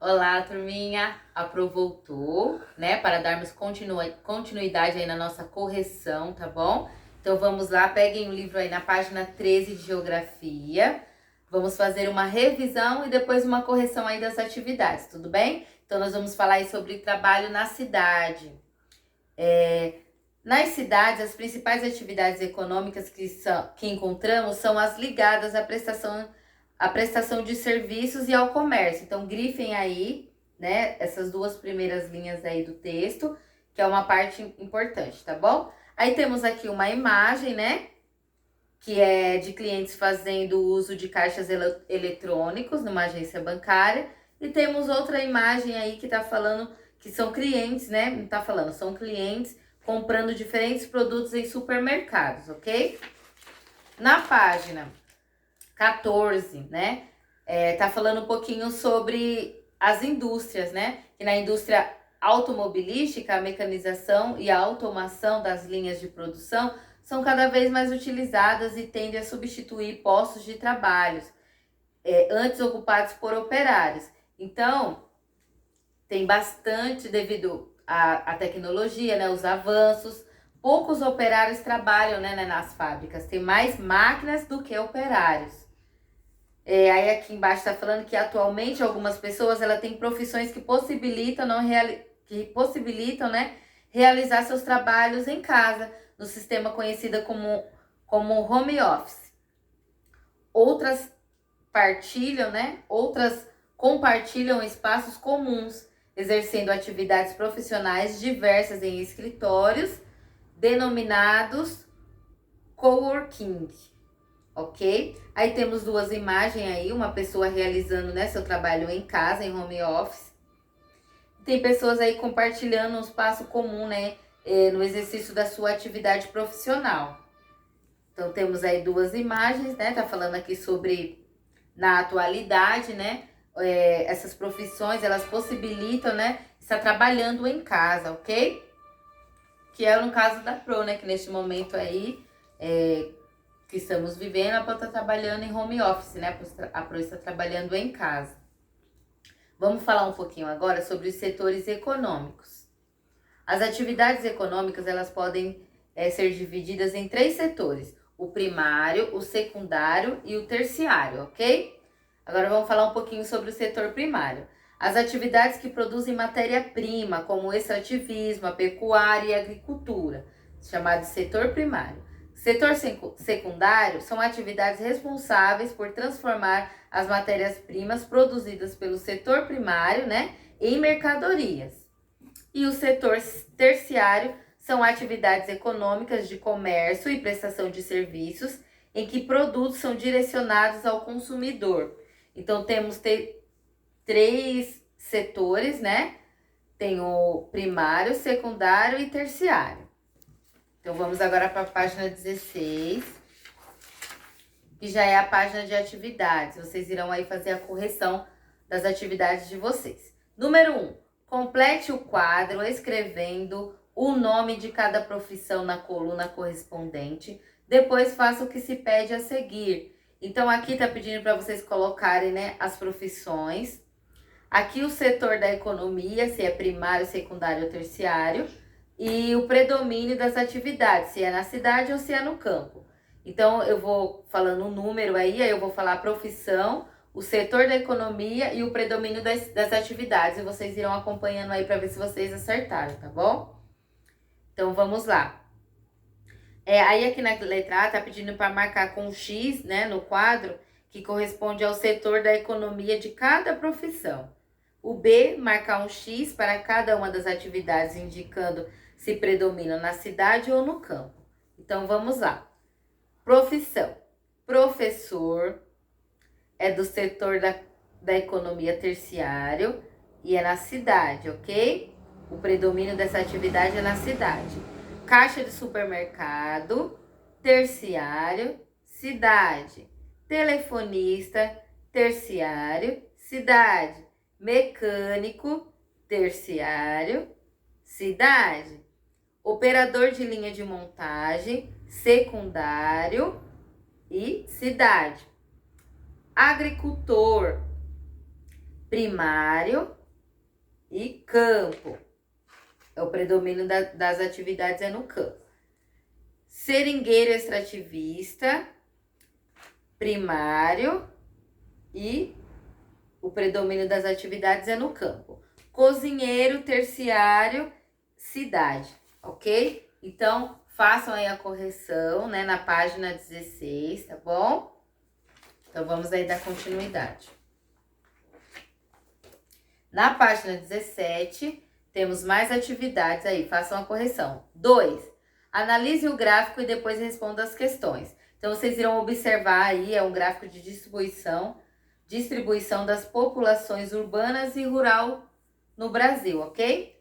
Olá, turminha! Voltou, né? Para darmos continuidade aí na nossa correção, tá bom? Então vamos lá, peguem o livro aí na página 13 de Geografia. Vamos fazer uma revisão e depois uma correção aí das atividades, tudo bem? Então nós vamos falar aí sobre trabalho na cidade. Nas cidades, as principais atividades econômicas que encontramos são as ligadas à prestação de serviços e ao comércio. Então, grifem aí, né, essas duas primeiras linhas aí do texto, que é uma parte importante, tá bom? Aí temos aqui uma imagem, né, que é de clientes fazendo uso de caixas eletrônicos numa agência bancária. E temos outra imagem aí que tá falando que são clientes, né, não tá falando, são clientes comprando diferentes produtos em supermercados, ok? Na página 14, né, tá falando um pouquinho sobre as indústrias, né? Que na indústria automobilística, a mecanização e a automação das linhas de produção são cada vez mais utilizadas e tendem a substituir postos de trabalho antes ocupados por operários. Então, tem bastante devido à tecnologia, né, os avanços. Poucos operários trabalham, né, nas fábricas. Tem mais máquinas do que operários. Aí aqui embaixo está falando que atualmente algumas pessoas têm profissões que possibilitam, né, realizar seus trabalhos em casa, no sistema conhecido como home office. Outras compartilham espaços comuns, exercendo atividades profissionais diversas em escritórios, denominados coworking, ok? Aí temos duas imagens aí, uma pessoa realizando, né, seu trabalho em casa, em home office. Tem pessoas aí compartilhando um espaço comum, né, no exercício da sua atividade profissional. Então temos aí duas imagens, né, tá falando aqui sobre, na atualidade, né, essas profissões, elas possibilitam, né, estar trabalhando em casa, ok? Que é no caso da Pro, né, que neste momento aí, que estamos vivendo, a Pro está trabalhando em home office, né, a Pro está trabalhando em casa. Vamos falar um pouquinho agora sobre os setores econômicos. As atividades econômicas, elas podem ser divididas em 3 setores: o primário, o secundário e o terciário, ok? Agora vamos falar um pouquinho sobre o setor primário. As atividades que produzem matéria-prima, como o extrativismo, a pecuária e a agricultura, chamado de setor primário. Setor secundário são atividades responsáveis por transformar as matérias-primas produzidas pelo setor primário, né, em mercadorias. E o setor terciário são atividades econômicas de comércio e prestação de serviços em que produtos são direcionados ao consumidor. Então, temos 3 setores, né? Tem o primário, secundário e terciário. Então, vamos agora para a página 16, que já é a página de atividades. Vocês irão aí fazer a correção das atividades de vocês. Número 1. Complete o quadro escrevendo o nome de cada profissão na coluna correspondente. Depois faça o que se pede a seguir. Então, aqui tá pedindo para vocês colocarem, né, as profissões. Aqui o setor da economia, se é primário, secundário ou terciário. E o predomínio das atividades, se é na cidade ou se é no campo. Então, eu vou falando um número aí eu vou falar a profissão, o setor da economia e o predomínio das atividades. E vocês irão acompanhando aí para ver se vocês acertaram, tá bom? Então, vamos lá. Aí aqui na letra A tá pedindo para marcar com X, né, no quadro, que corresponde ao setor da economia de cada profissão. O B, marcar um X para cada uma das atividades, indicando se predomina na cidade ou no campo. Então, vamos lá. Profissão. Professor é do setor da economia terciário e é na cidade, ok? O predomínio dessa atividade é na cidade. Caixa de supermercado, terciário, cidade. Telefonista, terciário, cidade. Mecânico, terciário, cidade. Operador de linha de montagem, secundário e cidade. Agricultor primário e campo. É o predomínio das atividades é no campo. Seringueiro extrativista, primário e o predomínio das atividades é no campo. Cozinheiro, terciário, cidade, ok? Então, façam aí a correção, né, na página 16, tá bom? Então, vamos aí dar continuidade. Na página 17, temos mais atividades aí, façam a correção. 2. Analise o gráfico e depois responda as questões. Então, vocês irão observar aí, é um gráfico de distribuição das populações urbanas e rural no Brasil, ok?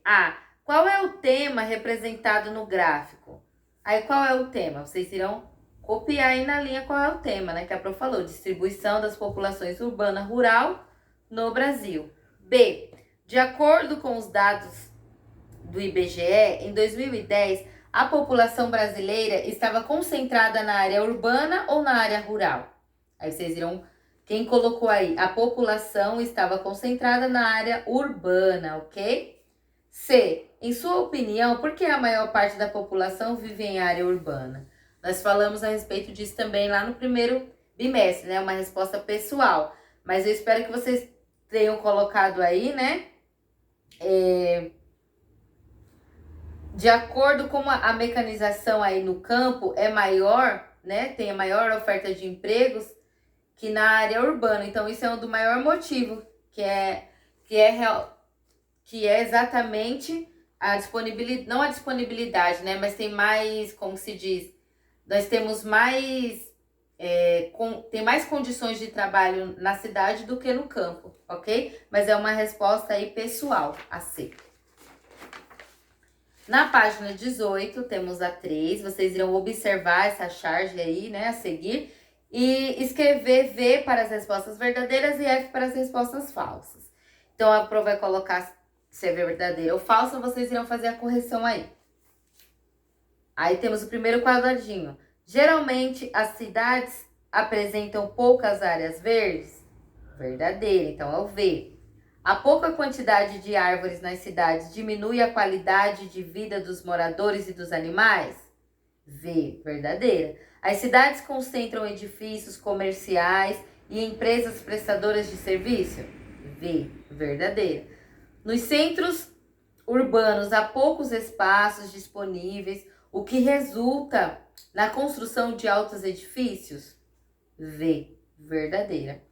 Qual é o tema representado no gráfico? Aí, qual é o tema? Vocês irão copiar aí na linha qual é o tema, né? Que a Pro falou, distribuição das populações urbana rural no Brasil. B. De acordo com os dados do IBGE, em 2010, a população brasileira estava concentrada na área urbana ou na área rural? Aí vocês irão... Quem colocou aí? A população estava concentrada na área urbana, ok? C. Em sua opinião, por que a maior parte da população vive em área urbana? Nós falamos a respeito disso também lá no primeiro bimestre, né? Uma resposta pessoal. Mas eu espero que vocês tenham colocado aí, né? De acordo com a mecanização aí no campo é maior, né? Tem a maior oferta de empregos que na área urbana. Então, isso é um do maior motivo, que é exatamente a disponibilidade, não a disponibilidade, né? Mas tem mais, como se diz, nós temos mais, tem mais condições de trabalho na cidade do que no campo, ok? Mas é uma resposta aí pessoal a ser. Na página 18, temos a 3, vocês irão observar essa charge aí, né, a seguir, e escrever V para as respostas verdadeiras e F para as respostas falsas. Então, a Pro vai colocar se é verdadeira ou falsa, vocês irão fazer a correção aí. Aí temos o primeiro quadradinho. Geralmente, as cidades apresentam poucas áreas verdes? Verdadeira, então é o V. A pouca quantidade de árvores nas cidades diminui a qualidade de vida dos moradores e dos animais? V, verdadeira. As cidades concentram edifícios comerciais e empresas prestadoras de serviço? V, verdadeira. Nos centros urbanos há poucos espaços disponíveis, o que resulta na construção de altos edifícios? V, verdadeira.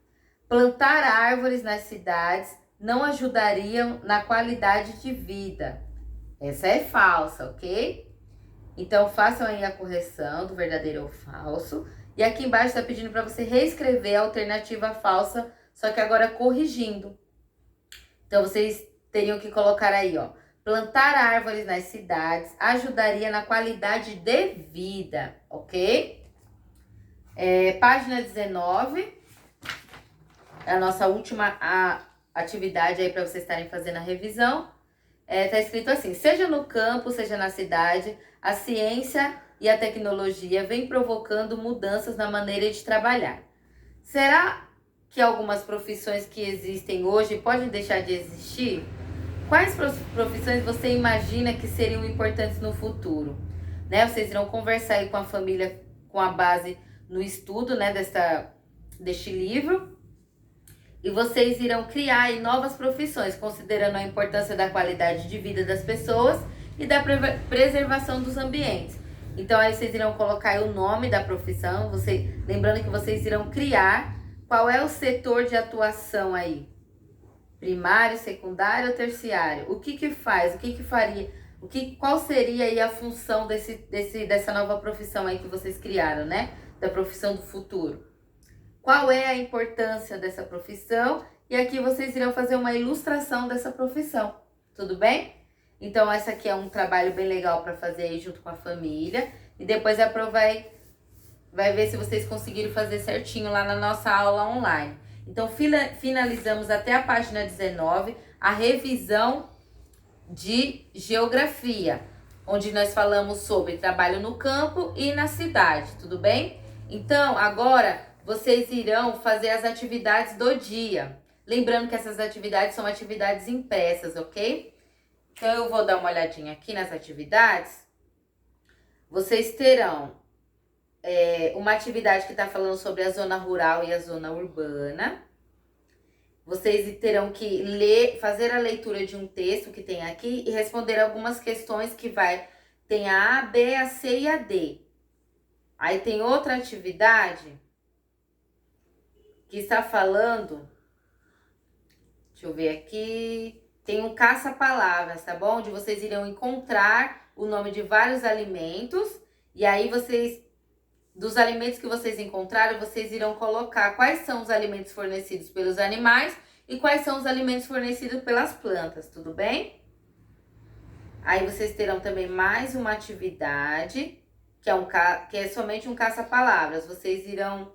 Plantar árvores nas cidades não ajudariam na qualidade de vida. Essa é falsa, ok? Então, façam aí a correção do verdadeiro ou falso. E aqui embaixo está pedindo para você reescrever a alternativa falsa, só que agora corrigindo. Então, vocês teriam que colocar aí, ó. Plantar árvores nas cidades ajudaria na qualidade de vida, ok? Página 19. É a nossa última atividade aí para vocês estarem fazendo a revisão. Tá escrito assim: seja no campo, seja na cidade, a ciência e a tecnologia vêm provocando mudanças na maneira de trabalhar. Será que algumas profissões que existem hoje podem deixar de existir? Quais profissões você imagina que seriam importantes no futuro? Né? Vocês irão conversar aí com a família com a base no estudo, né, deste livro. E vocês irão criar aí novas profissões, considerando a importância da qualidade de vida das pessoas e da preservação dos ambientes. Então, aí vocês irão colocar aí o nome da profissão, lembrando que vocês irão criar qual é o setor de atuação aí. Primário, secundário ou terciário? O que faz? O que faria? Qual seria aí a função dessa nova profissão aí que vocês criaram, né? Da profissão do futuro. Qual é a importância dessa profissão? E aqui vocês irão fazer uma ilustração dessa profissão, tudo bem? Então, essa aqui é um trabalho bem legal para fazer aí junto com a família. E depois a Pro vai ver se vocês conseguiram fazer certinho lá na nossa aula online. Então, finalizamos até a página 19, a revisão de geografia, onde nós falamos sobre trabalho no campo e na cidade, tudo bem? Então, agora vocês irão fazer as atividades do dia. Lembrando que essas atividades são atividades impressas, ok? Então, eu vou dar uma olhadinha aqui nas atividades. Vocês terão uma atividade que está falando sobre a zona rural e a zona urbana. Vocês terão que ler, fazer a leitura de um texto que tem aqui e responder algumas questões que tem a A, B, a C e a D. Aí tem outra atividade que está falando, deixa eu ver aqui, tem um caça-palavras, tá bom? Onde vocês irão encontrar o nome de vários alimentos e aí dos alimentos que vocês encontraram, vocês irão colocar quais são os alimentos fornecidos pelos animais e quais são os alimentos fornecidos pelas plantas, tudo bem? Aí vocês terão também mais uma atividade, que é somente um caça-palavras. Vocês irão...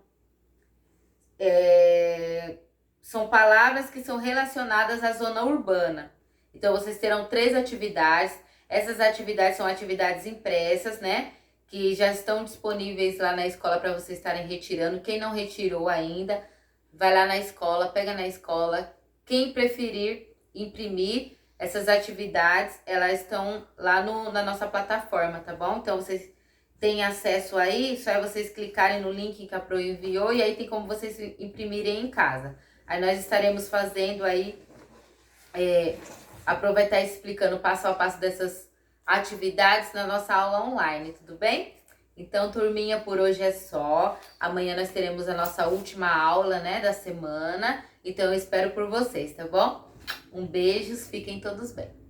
são palavras que são relacionadas à zona urbana. Então, vocês terão 3 atividades. Essas atividades são atividades impressas, né? Que já estão disponíveis lá na escola para vocês estarem retirando. Quem não retirou ainda, vai lá na escola, pega na escola. Quem preferir imprimir essas atividades, elas estão lá na nossa plataforma, tá bom? Então, vocês têm acesso aí, só é vocês clicarem no link que a Pro enviou e aí tem como vocês imprimirem em casa. Aí nós estaremos fazendo aí, aproveitar explicando passo a passo dessas atividades na nossa aula online, tudo bem? Então, turminha, por hoje é só. Amanhã nós teremos a nossa última aula, né, da semana. Então, eu espero por vocês, tá bom? Um beijo, fiquem todos bem.